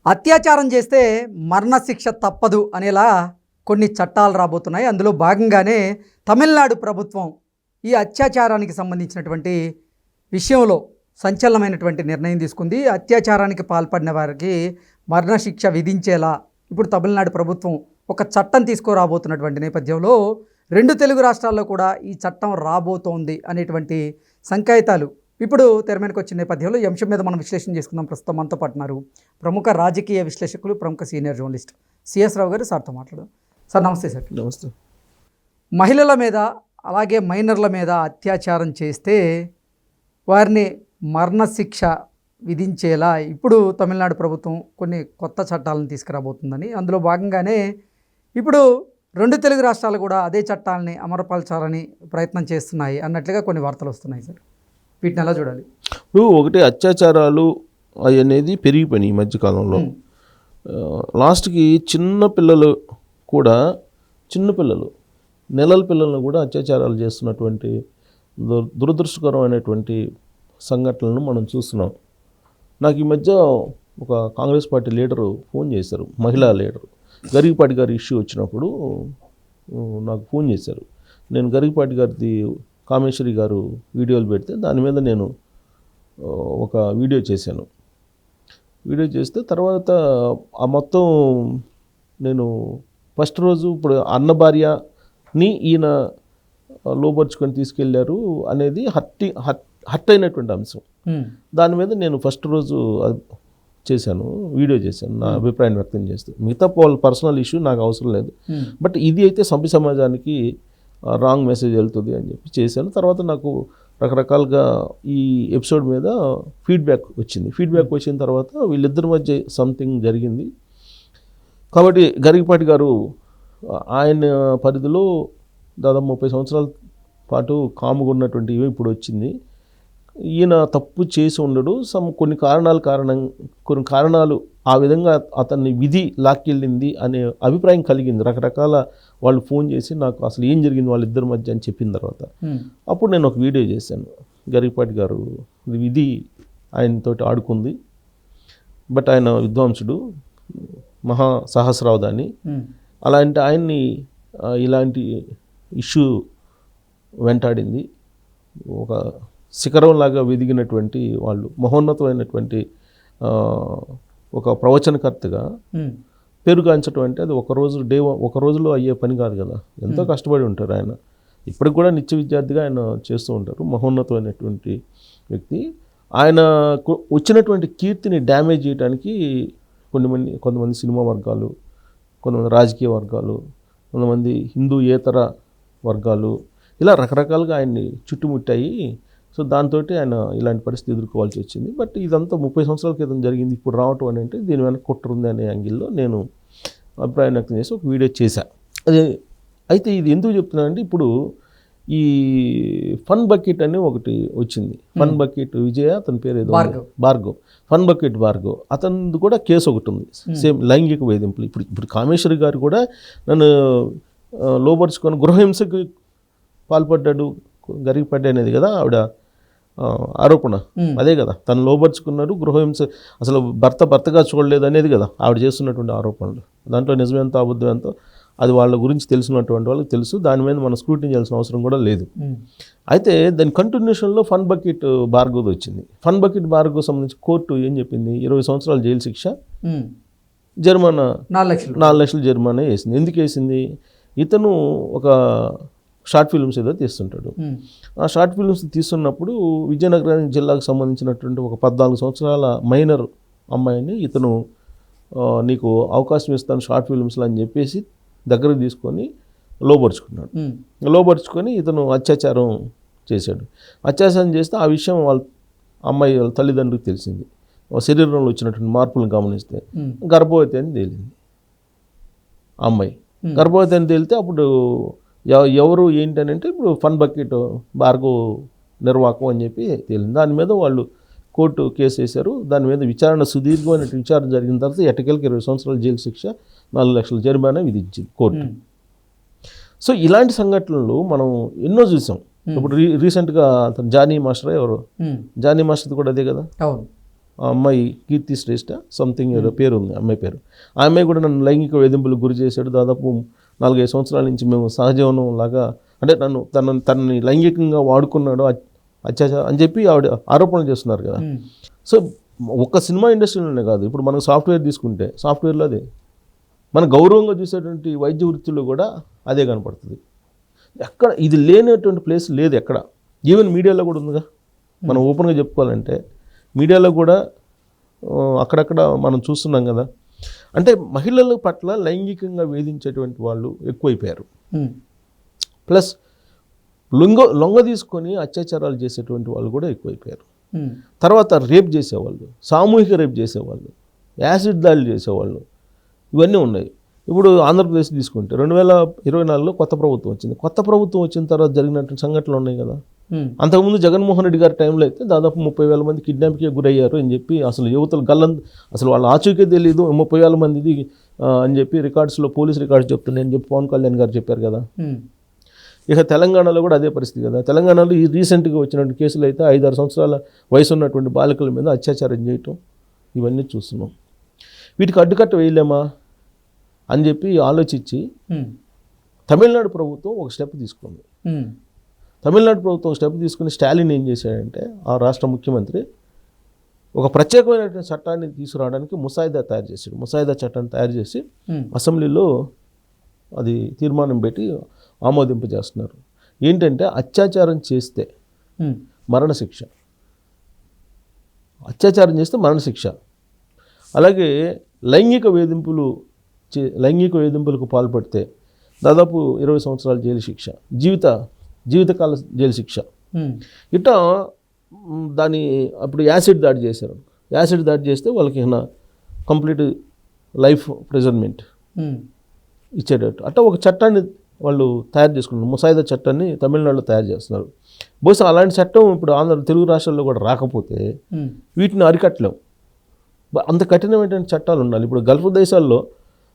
అత్యాచారం చేస్తే మరణశిక్ష తప్పదు అనేలా కొన్ని చట్టాలు రాబోతున్నాయి. అందులో భాగంగానే తమిళనాడు ప్రభుత్వం ఈ అత్యాచారానికి సంబంధించినటువంటి విషయంలో సంచలనమైనటువంటి నిర్ణయం తీసుకుంది. అత్యాచారానికి పాల్పడిన వారికి మరణశిక్ష విధించేలా ఇప్పుడు తమిళనాడు ప్రభుత్వం ఒక చట్టం తీసుకురాబోతున్నటువంటి నేపథ్యంలో రెండు తెలుగు రాష్ట్రాల్లో కూడా ఈ చట్టం రాబోతోంది అనేటువంటి సంకేతాలు ఇప్పుడు తెర మీదకి వచ్చిన నేపథ్యంలో ఈ అంశం మీద మనం విశ్లేషణ చేసుకుందాం. ప్రస్తుతం మనతో పాటున్నారు ప్రముఖ రాజకీయ విశ్లేషకులు, ప్రముఖ సీనియర్ జర్నలిస్ట్ సిఎస్ రావు గారు. సార్తో మాట్లాడదాం. సార్ నమస్తే. సార్ నమస్తే. మహిళల మీద అలాగే మైనర్ల మీద అత్యాచారం చేస్తే వారిని మరణశిక్ష విధించేలా ఇప్పుడు తమిళనాడు ప్రభుత్వం కొన్ని కొత్త చట్టాలను తీసుకురాబోతుందని, అందులో భాగంగానే ఇప్పుడు రెండు తెలుగు రాష్ట్రాలు కూడా అదే చట్టాలని అమలుపరచాలని ప్రయత్నం చేస్తున్నాయి అన్నట్లుగా కొన్ని వార్తలు వస్తున్నాయి. సార్ వీటిని ఎలా చూడాలి? ఇప్పుడు ఒకటి అత్యాచారాలు అనేది పెరిగిపోయినాయి ఈ మధ్యకాలంలో. లాస్ట్కి చిన్నపిల్లలు నెలల పిల్లలను కూడా అత్యాచారాలు చేస్తున్నటువంటి దురదృష్టకరమైనటువంటి సంఘటనలను మనం చూస్తున్నాం. నాకు ఈ మధ్య ఒక కాంగ్రెస్ పార్టీ లీడరు ఫోన్ చేశారు, మహిళా లీడరు. గరికపాటి గారి ఇష్యూ వచ్చినప్పుడు నాకు ఫోన్ చేశారు. నేను గరికపాటి గారిది కామేశ్వరి గారు వీడియోలు పెడితే దాని మీద నేను ఒక వీడియో చేశాను. వీడియో చేస్తే తర్వాత ఆ మొత్తం నేను ఫస్ట్ రోజు ఇప్పుడు అన్న భార్యని ఈయన లోపరుచుకొని తీసుకెళ్లారు అనేది హట్ అయినటువంటి అంశం. దాని మీద నేను ఫస్ట్ రోజు చేశాను, వీడియో చేశాను, నా అభిప్రాయం వ్యక్తం చేస్తూ. మిగతా వాళ్ళ పర్సనల్ ఇష్యూ నాకు అవసరం లేదు, బట్ ఇది అయితే సభ్య సమాజానికి రాంగ్ మెసేజ్ వెళ్తుంది అని చెప్పి చేశాను. తర్వాత నాకు రకరకాలుగా ఈ ఎపిసోడ్ మీద ఫీడ్బ్యాక్ వచ్చిన తర్వాత వీళ్ళిద్దరి మధ్య సంథింగ్ జరిగింది. కాబట్టి గరికపాటి గారు ఆయన పరిధిలో దాదాపు 30 సంవత్సరాల పాటు కాముగా ఉన్నటువంటి ఇప్పుడు వచ్చింది. ఈయన తప్పు చేసి ఉండడు, కొన్ని కారణాలు ఆ విధంగా అతన్ని విధి లాక్కెళ్ళింది అనే అభిప్రాయం కలిగింది. రకరకాల వాళ్ళు ఫోన్ చేసి నాకు అసలు ఏం జరిగింది వాళ్ళిద్దరి మధ్య అని చెప్పిన తర్వాత అప్పుడు నేను ఒక వీడియో చేశాను. గరికపాటి గారు విధి ఆయనతోటి ఆడుకుంది, బట్ ఆయన విద్వాంసుడు, మహా సహస్రావధాని. అలాంటి ఆయన్ని ఇలాంటి ఇష్యూ వెంటాడింది. ఒక శిఖరంలాగా వెదిగినటువంటి వాళ్ళు, మహోన్నతమైనటువంటి ఒక ప్రవచనకర్తగా పేరుగాంచడం అంటే అది ఒక రోజులో అయ్యే పని కాదు కదా. ఎంతో కష్టపడి ఉంటారు ఆయన. ఇప్పటికి కూడా నిత్య విద్యార్థిగా ఆయన చేస్తూ ఉంటారు. మహోన్నతమైనటువంటి వ్యక్తి. ఆయన వచ్చినటువంటి కీర్తిని డ్యామేజ్ చేయడానికి కొంతమంది సినిమా వర్గాలు, కొంతమంది రాజకీయ వర్గాలు, కొంతమంది హిందూయేతర వర్గాలు ఇలా రకరకాలుగా ఆయన్ని చుట్టుముట్టాయి. సో దాంతో ఆయన ఇలాంటి పరిస్థితి ఎదుర్కోవాల్సి వచ్చింది. బట్ ఇదంతా 30 సంవత్సరాల క్రితం జరిగింది, ఇప్పుడు రావటం అని అంటే దీని వెనక కుట్రుంది అనే యాంగిల్లో నేను అభిప్రాయం వ్యక్తం చేసి ఒక వీడియో చేశాను. అయితే ఇది ఎందుకు చెప్తున్నానంటే, ఇప్పుడు ఈ ఫన్ బకెట్ అని ఒకటి వచ్చింది. ఫన్ బకెట్ విజయ, అతని పేరు ఏదో భార్గవ్, ఫన్ బకెట్ భార్గవ్, అతనిది కూడా కేసు ఒకటి ఉంది, సేమ్ లైంగిక వేధింపులు. ఇప్పుడు కామేశ్వరి గారు కూడా నన్ను లోపరుచుకొని గృహహింసకు పాల్పడ్డాడు, గరికపాటి అనేది కదా ఆవిడ ఆరోపణ. అదే కదా, తను లోపరుచుకున్నాడు, గృహహింస, అసలు భర్తగా చూడలేదు అనేది కదా ఆవిడ చేస్తున్నటువంటి ఆరోపణలు. దాంట్లో నిజమేంతో అబద్ధం ఎంతో అది వాళ్ళ గురించి తెలిసినటువంటి వాళ్ళకి తెలుసు. దాని మీద మనం స్క్రూటినీ చేయాల్సిన అవసరం కూడా లేదు. అయితే దాని కంటిన్యూషన్లో ఫన్ బకెట్ భార్గవ్ వచ్చింది. ఫన్ బకెట్ భార్గవ్ సంబంధించి కోర్టు ఏం చెప్పింది? 20 సంవత్సరాల జైలు శిక్ష, జరిమానా 4 లక్షల జరిమానా వేసింది. ఎందుకు వేసింది? ఇతను ఒక షార్ట్ ఫిల్మ్స్ ఏదో తీస్తుంటాడు. ఆ షార్ట్ ఫిల్మ్స్ తీస్తున్నప్పుడు విజయనగరం జిల్లాకు సంబంధించినటువంటి ఒక 14 సంవత్సరాల మైనర్ అమ్మాయిని ఇతను నీకు అవకాశం ఇస్తాను షార్ట్ ఫిల్మ్స్లో అని చెప్పేసి దగ్గరకు తీసుకొని లోపరుచుకొని ఇతను అత్యాచారం చేశాడు. అత్యాచారం చేస్తే ఆ విషయం వాళ్ళ తల్లిదండ్రులకు తెలిసింది. శరీరంలో వచ్చినటువంటి మార్పులను గమనిస్తే గర్భవతి అని తేలింది. అమ్మాయి గర్భవతి అని తేలితే అప్పుడు ఎవరు ఏంటి అని అంటే, ఇప్పుడు ఫన్ బకెట్ భార్గవ్ నిర్వాహకం అని చెప్పి తేలింది. దాని మీద వాళ్ళు కోర్టు కేసు వేశారు. దాని మీద సుదీర్ఘమైన విచారణ జరిగిన తర్వాత ఎట్టకేలకు 20 సంవత్సరాల జైలు శిక్ష, 4 లక్షల జరిమానా విధించింది కోర్టు. సో ఇలాంటి సంఘటనలు మనం ఎన్నో చూసాం. ఇప్పుడు రీసెంట్గా అతను జానీ మాస్టర్ కూడా అదే కదా. ఆ అమ్మాయి కీర్తి శ్రేష్ఠ సంథింగ్ ఏదో పేరు ఉంది, అమ్మాయి పేరు. ఆ అమ్మాయి కూడా నన్ను లైంగిక వేధింపులకు గురి చేశాడు. దాదాపు 4-5 సంవత్సరాల నుంచి మేము సహజీవనం లాగా, అంటే తనని లైంగికంగా వాడుకున్నాడు, అత్యాచారం అని చెప్పి ఆవిడ ఆరోపణలు చేస్తున్నారు కదా. సో ఒక్క సినిమా ఇండస్ట్రీలోనే కాదు, ఇప్పుడు మనం సాఫ్ట్వేర్ తీసుకుంటే సాఫ్ట్వేర్లో అదే, మన గౌరవంగా చూసేటువంటి వైద్య వృత్తిలో కూడా అదే కనపడుతుంది. ఎక్కడ ఇది లేనటువంటి ప్లేస్ లేదు ఎక్కడ. ఈవెన్ మీడియాలో కూడా ఉందిగా, మనం ఓపెన్గా చెప్పుకోవాలంటే మీడియాలో కూడా అక్కడక్కడ మనం చూస్తున్నాం కదా. అంటే మహిళల పట్ల లైంగికంగా వేధించేటువంటి వాళ్ళు ఎక్కువైపోయారు. ప్లస్ లొంగ తీసుకొని అత్యాచారాలు చేసేటువంటి వాళ్ళు కూడా ఎక్కువైపోయారు. తర్వాత రేప్ చేసేవాళ్ళు, సామూహిక రేప్ చేసేవాళ్ళు, యాసిడ్ దాడులు చేసేవాళ్ళు, ఇవన్నీ ఉన్నాయి. ఇప్పుడు ఆంధ్రప్రదేశ్ తీసుకుంటే 2024లో కొత్త ప్రభుత్వం వచ్చింది. కొత్త ప్రభుత్వం వచ్చిన తర్వాత జరిగినటువంటి సంఘటనలు ఉన్నాయి కదా. అంతకుముందు జగన్మోహన్ రెడ్డి గారి టైంలో అయితే దాదాపు 30,000 మంది కిడ్నాప్కి గురయ్యారు అని చెప్పి, అసలు యువతలు అసలు వాళ్ళ ఆచూకే తెలియదు, 30,000 మందిది అని చెప్పి రికార్డ్స్లో పోలీస్ రికార్డ్స్ చెప్తున్నాయి అని చెప్పి పవన్ కళ్యాణ్ గారు చెప్పారు కదా. ఇక తెలంగాణలో కూడా అదే పరిస్థితి కదా. తెలంగాణలో ఈ రీసెంట్గా వచ్చినటువంటి కేసులు అయితే 5-6 సంవత్సరాల వయసు ఉన్నటువంటి బాలికల మీద అత్యాచారం చేయటం, ఇవన్నీ చూస్తున్నాం. వీటికి అడ్డుకట్ట వేయలేమా అని చెప్పి ఆలోచించి తమిళనాడు ప్రభుత్వం ఒక స్టెప్ తీసుకుంది. తమిళనాడు ప్రభుత్వం ఒక స్టెప్ తీసుకుని స్టాలిన్ ఏం చేశాడంటే, ఆ రాష్ట్ర ముఖ్యమంత్రి ఒక ప్రత్యేకమైనటువంటి చట్టాన్ని తీసుకురావడానికి ముసాయిదా తయారు చేశాడు. ముసాయిదా చట్టాన్ని తయారు చేసి అసెంబ్లీలో అది తీర్మానం పెట్టి ఆమోదింపజేస్తున్నారు. ఏంటంటే అత్యాచారం చేస్తే మరణశిక్ష, అత్యాచారం చేస్తే మరణశిక్ష, అలాగే లైంగిక వేధింపులకు పాల్పడితే దాదాపు 20 సంవత్సరాల జైలు శిక్ష, జీవితకాల జైలు శిక్ష. ఇట్లా దాని అప్పుడు యాసిడ్ దాడి చేశారు. యాసిడ్ దాడి చేస్తే వాళ్ళకి కంప్లీట్ లైఫ్ ప్రిజర్మెంట్ ఇచ్చేటట్టు అట్లా ఒక చట్టాన్ని వాళ్ళు తయారు చేసుకున్నారు. ముసాయిదా చట్టాన్ని తమిళనాడులో తయారు చేస్తున్నారు. బహుశా అలాంటి చట్టం ఇప్పుడు తెలుగు రాష్ట్రాల్లో కూడా రాకపోతే వీటిని అరికట్టలేం. అంత కఠినమైనటువంటి చట్టాలు ఉండాలి. ఇప్పుడు గల్ఫ్ దేశాల్లో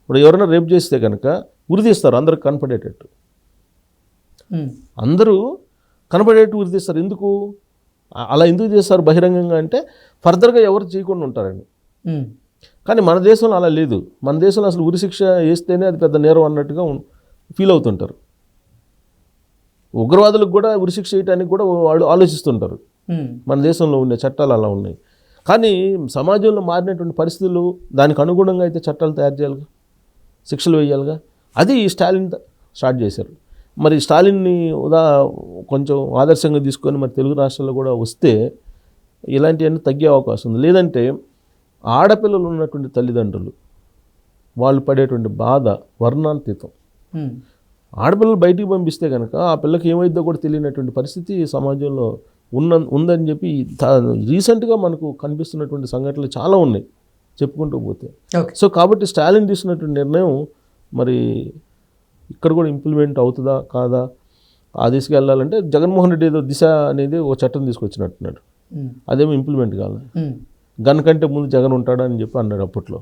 ఇప్పుడు ఎవరైనా రేప్ చేస్తే కనుక ఉరితీస్తారు, అందరికి కనపడేటట్టు, అందరూ కనపడేట్టు ఉరితీస్తారు. ఎందుకు అలా ఎందుకు చేస్తారు బహిరంగంగా అంటే, ఫర్దర్గా ఎవరు చేయకుండా ఉంటారండి. కానీ మన దేశంలో అలా లేదు. మన దేశంలో అసలు ఉరిశిక్ష వేస్తేనే అది పెద్ద నేరం అన్నట్టుగా ఫీల్ అవుతుంటారు. ఉగ్రవాదులకు కూడా ఉరిశిక్ష వేయడానికి కూడా వాళ్ళు ఆలోచిస్తుంటారు. మన దేశంలో ఉండే చట్టాలు అలా ఉన్నాయి. కానీ సమాజంలో మారినటువంటి పరిస్థితులు దానికి అనుగుణంగా అయితే చట్టాలు తయారు చేయాలిగా, శిక్షలు వేయాలిగా. అది స్టాలిన్ స్టార్ట్ చేశారు. మరి స్టాలిన్ని కొంచెం ఆదర్శంగా తీసుకొని మరి తెలుగు రాష్ట్రాల్లో కూడా వస్తే ఇలాంటివన్నీ తగ్గే అవకాశం ఉంది. లేదంటే ఆడపిల్లలు ఉన్నటువంటి తల్లిదండ్రులు వాళ్ళు పడేటువంటి బాధ వర్ణాతీతం. ఆడపిల్లలు బయటికి పంపిస్తే కనుక ఆ పిల్లకి ఏమైందో కూడా తెలియనటువంటి పరిస్థితి సమాజంలో ఉందని చెప్పి రీసెంట్గా మనకు కనిపిస్తున్నటువంటి సంఘటనలు చాలా ఉన్నాయి చెప్పుకుంటూ పోతే. సో కాబట్టి స్టాలిన్ తీసుకున్నటువంటి నిర్ణయం మరి ఇక్కడ కూడా ఇంప్లిమెంట్ అవుతుందా కాదా, ఆ దిశగా వెళ్ళాలంటే జగన్మోహన్ రెడ్డి ఏదో దిశ అనేది ఒక చట్టం తీసుకొచ్చినట్టున్నాడు, అదేమో ఇంప్లిమెంట్ కావాలి. గన్ కంటే ముందు జగన్ ఉంటాడని చెప్పి అన్నాడు అప్పట్లో.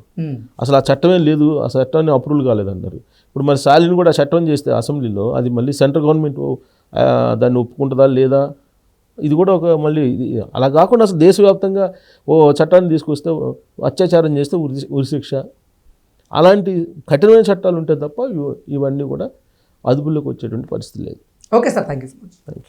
అసలు ఆ చట్టమే లేదు, ఆ చట్టాన్ని అప్రూవల్ కాలేదన్నారు. ఇప్పుడు మరి స్టాలిన్ కూడా ఆ చట్టం చేస్తే అసెంబ్లీలో అది మళ్ళీ సెంట్రల్ గవర్నమెంట్ దాన్ని ఒప్పుకుంటుందా లేదా, ఇది కూడా ఒక మళ్ళీ అలా కాకుండా అసలు దేశవ్యాప్తంగా ఓ చట్టాన్ని తీసుకొస్తే అత్యాచారం చేస్తే ఉరిశిక్ష, అలాంటి కఠినమైన చట్టాలు ఉంటే తప్ప ఇవన్నీ కూడా అదుపులోకి వచ్చేటువంటి పరిస్థితి లేదు. Okay sir, thank you so much. Thank you.